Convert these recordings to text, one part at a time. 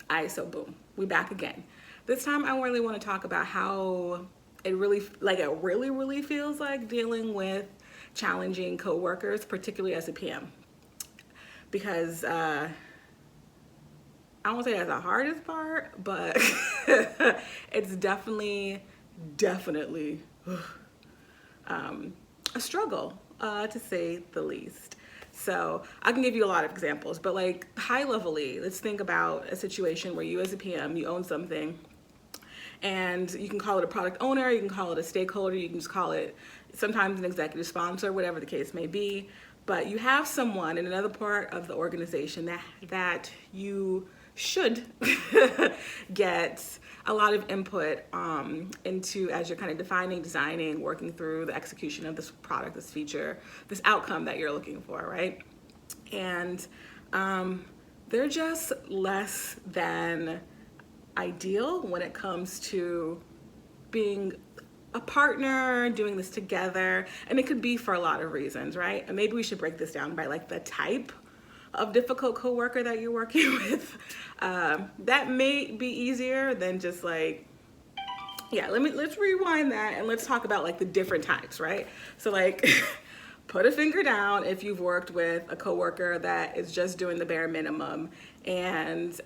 All right, so boom, we back again. This time I really want to talk about how it really feels like dealing with challenging coworkers, particularly as a PM. Because I don't want to say that's the hardest part, but it's definitely a struggle, to say the least. So I can give you a lot of examples, but like high levelly, let's think about a situation where you as a PM, you own something, and you can call it a product owner, you can call it a stakeholder, you can just call it sometimes an executive sponsor, whatever the case may be. But you have someone in another part of the organization that you should get a lot of input into as you're kind of defining, designing, working through the execution of this product, this feature, this outcome that you're looking for, right? And they're just less than ideal when it comes to being a partner, doing this together. And it could be for a lot of reasons, right? And maybe we should break this down by like the type of difficult coworker that you're working with. That may be easier than just like, yeah, let's rewind that and let's talk about like the different types, right? So like put a finger down if you've worked with a coworker that is just doing the bare minimum and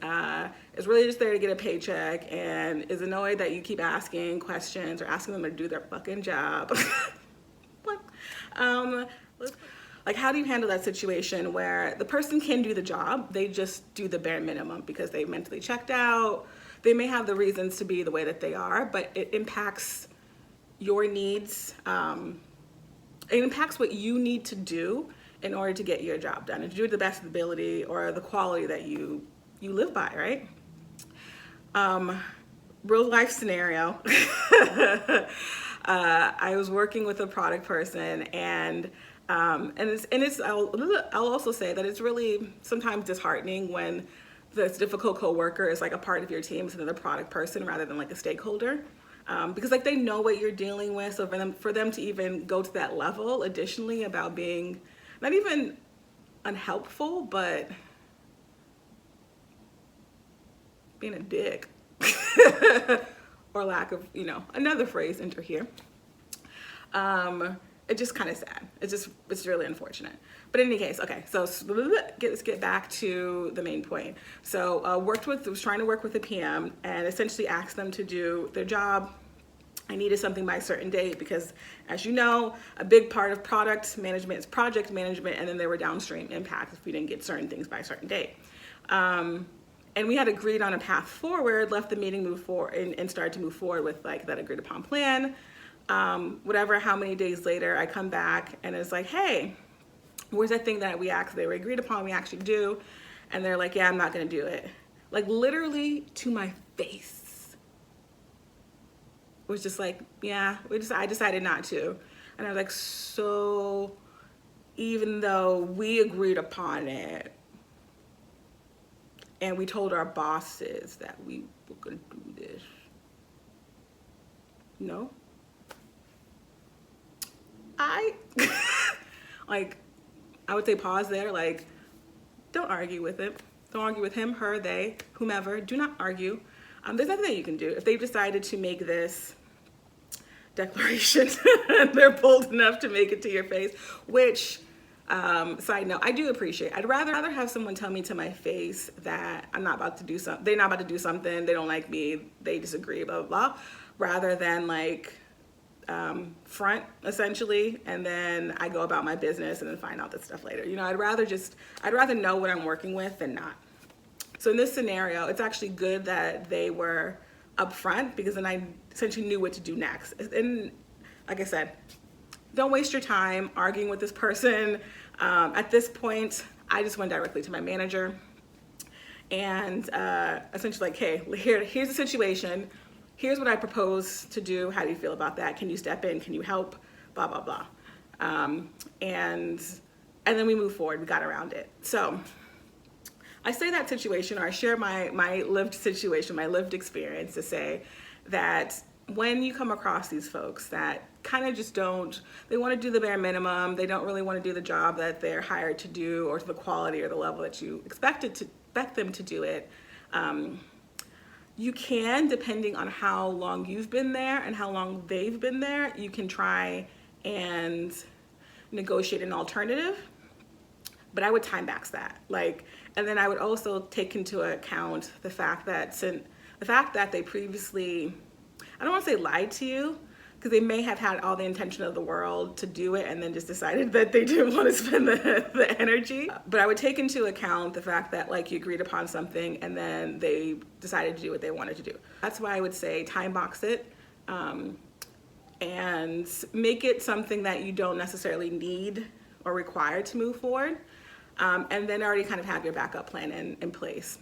is really just there to get a paycheck and is annoyed that you keep asking questions or asking them to do their fucking job. What? Like, how do you handle that situation where the person can do the job, they just do the bare minimum because they mentally checked out, they may have the reasons to be the way that they are, but it impacts your needs, it impacts what you need to do in order to get your job done and to do it to the best of the ability or the quality that you live by, right? Real life scenario. I was working with a product person and I'll also say that it's really sometimes disheartening when this difficult coworker is like a part of your team, is another product person rather than like a stakeholder. Because like they know what you're dealing with, so for them to even go to that level additionally about being not even unhelpful, but being a dick or lack of, another phrase enter here. It's just kind of sad. It's really unfortunate. But in any case, okay, so let's get back to the main point. So was trying to work with a PM and essentially asked them to do their job. I needed something by a certain date because, as you know, a big part of product management is project management, and then there were downstream impacts if we didn't get certain things by a certain date. And we had agreed on a path forward, left the meeting, move forward, and started to move forward with like that agreed upon plan. How many days later, I come back and it's like, hey, where's that thing that they were agreed upon, we actually do? And they're like, yeah, I'm not gonna do it. Like literally to my face. It was just like, yeah, I decided not to. And I was like, so even though we agreed upon it and we told our bosses that we were gonna do this, no? I would say pause there, like, don't argue with it. Don't argue with him, her, they, whomever. Do not argue. There's nothing that you can do. If they've decided to make this declaration, they're bold enough to make it to your face, which, side note, I do appreciate. I'd rather have someone tell me to my face that I'm not about to do something, they're not about to do something, they don't like me, they disagree, blah, blah, blah, rather than like, front essentially, and then I go about my business and then find out this stuff later. I'd rather know what I'm working with than not. So in this scenario, it's actually good that they were upfront because then I essentially knew what to do next. And like I said, don't waste your time arguing with this person. At this point, I just went directly to my manager and essentially like, hey, here's the situation. Here's what I propose to do. How do you feel about that? Can you step in? Can you help? Blah, blah, blah. And then we move forward. We got around it. So I say that situation, or I share my lived situation, my lived experience to say that when you come across these folks that kind of just they want to do the bare minimum, they don't really want to do the job that they're hired to do or to the quality or the level that you expect them to do it, You can, depending on how long you've been there and how long they've been there, you can try and negotiate an alternative. But I would time box that. Like, and then I would also take into account the fact that they previously, I don't want to say lied to you, because they may have had all the intention of the world to do it and then just decided that they didn't want to spend the energy. But I would take into account the fact that like you agreed upon something and then they decided to do what they wanted to do. That's why I would say time box it, and make it something that you don't necessarily need or require to move forward. And then already kind of have your backup plan in place.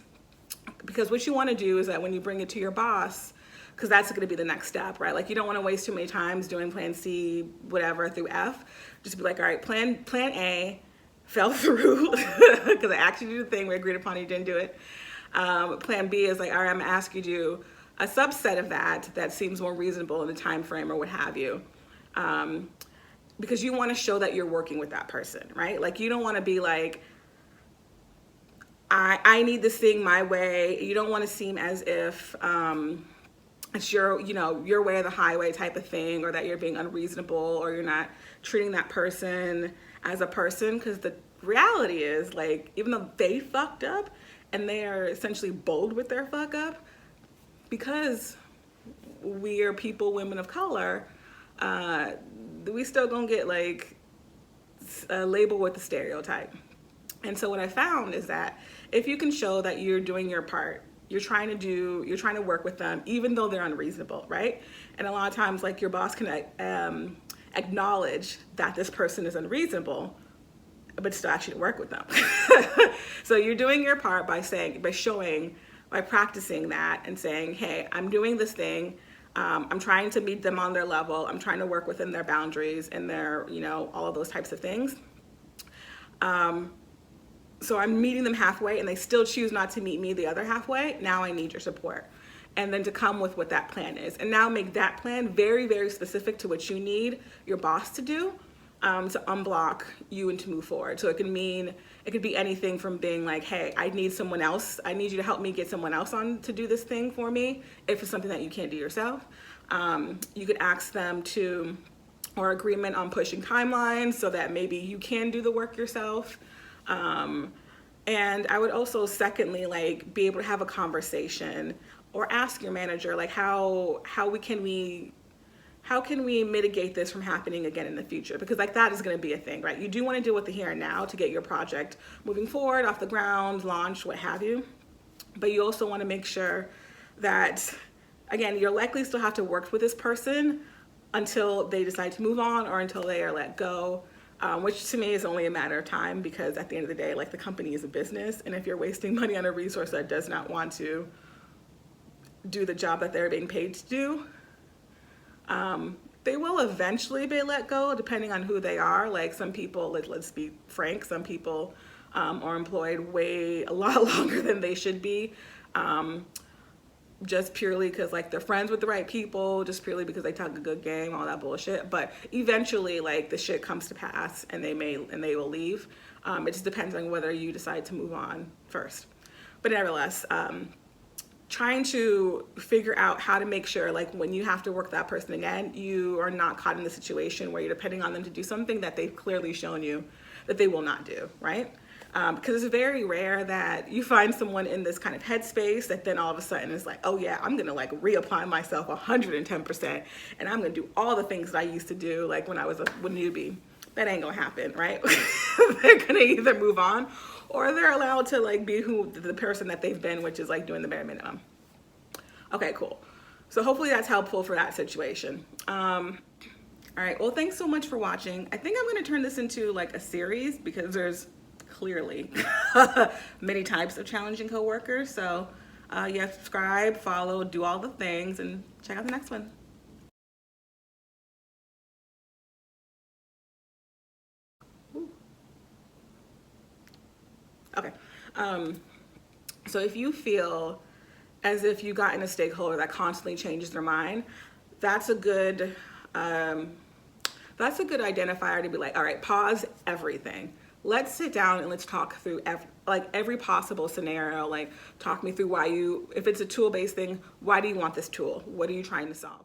Because what you want to do is that when you bring it to your boss, because that's going to be the next step, right? Like you don't want to waste too many times doing plan C, whatever, through F. Just be like, all right, plan A fell through because I asked you to do the thing we agreed upon, you didn't do it. Plan B is like, all right, I'm going to ask you to do a subset of that seems more reasonable in the time frame or what have you. Because you want to show that you're working with that person, right? Like you don't want to be like, I need this thing my way. You don't want to seem as if it's your way or the highway type of thing, or that you're being unreasonable, or you're not treating that person as a person. Because the reality is, like, even though they fucked up and they are essentially bold with their fuck up, because we are people, women of color, we still gonna get like a label with the stereotype. And so what I found is that if you can show that you're doing your part, you're trying to work with them, even though they're unreasonable, right? And a lot of times, like, your boss can acknowledge that this person is unreasonable, but still actually work with them. So you're doing your part by practicing that and saying, hey, I'm doing this thing. I'm trying to meet them on their level. I'm trying to work within their boundaries and their, all of those types of things. So I'm meeting them halfway and they still choose not to meet me the other halfway. Now I need your support. And then to come with what that plan is. And now make that plan very, very specific to what you need your boss to do, to unblock you and to move forward. So it could be anything from being like, hey, I need someone else. I need you to help me get someone else on to do this thing for me if it's something that you can't do yourself. You could ask them or agreement on pushing timelines so that maybe you can do the work yourself. And I would also, secondly, like, be able to have a conversation or ask your manager, like, how can we mitigate this from happening again in the future? Because, like, that is going to be a thing, right? You do want to deal with the here and now to get your project moving forward, off the ground, launch, what have you. But you also want to make sure that, again, you'll likely still have to work with this person until they decide to move on or until they are let go. Which to me is only a matter of time, because at the end of the day, like, the company is a business, and if you're wasting money on a resource that does not want to do the job that they're being paid to do, they will eventually be let go, depending on who they are. Like, some people, let's be frank, some people are employed a lot longer than they should be. Just purely because, like, they're friends with the right people, just purely because they talk a good game, all that bullshit. But eventually, like, the shit comes to pass and they will leave. It just depends on whether you decide to move on first. But nevertheless, trying to figure out how to make sure, like, when you have to work that person again, you are not caught in the situation where you're depending on them to do something that they've clearly shown you that they will not do, right? Because it's very rare that you find someone in this kind of headspace that then all of a sudden is like, oh yeah, I'm gonna, like, reapply myself 110%, and I'm gonna do all the things that I used to do, like, when I was a newbie. That ain't gonna happen, right? They're gonna either move on or they're allowed to, like, be the person that they've been, which is, like, doing the bare minimum. Okay, cool. So hopefully that's helpful for that situation. All right, well, thanks so much for watching. I think I'm gonna turn this into, like, a series, because there's clearly many types of challenging coworkers. So yeah, subscribe, follow, do all the things, and check out the next one. Ooh. Okay. So if you feel as if you got in a stakeholder that constantly changes their mind, that's a good identifier to be like, all right, pause everything. let's sit down and let's talk through every possible scenario. Like, talk me through why if it's a tool-based thing, why do you want this tool? What are you trying to solve?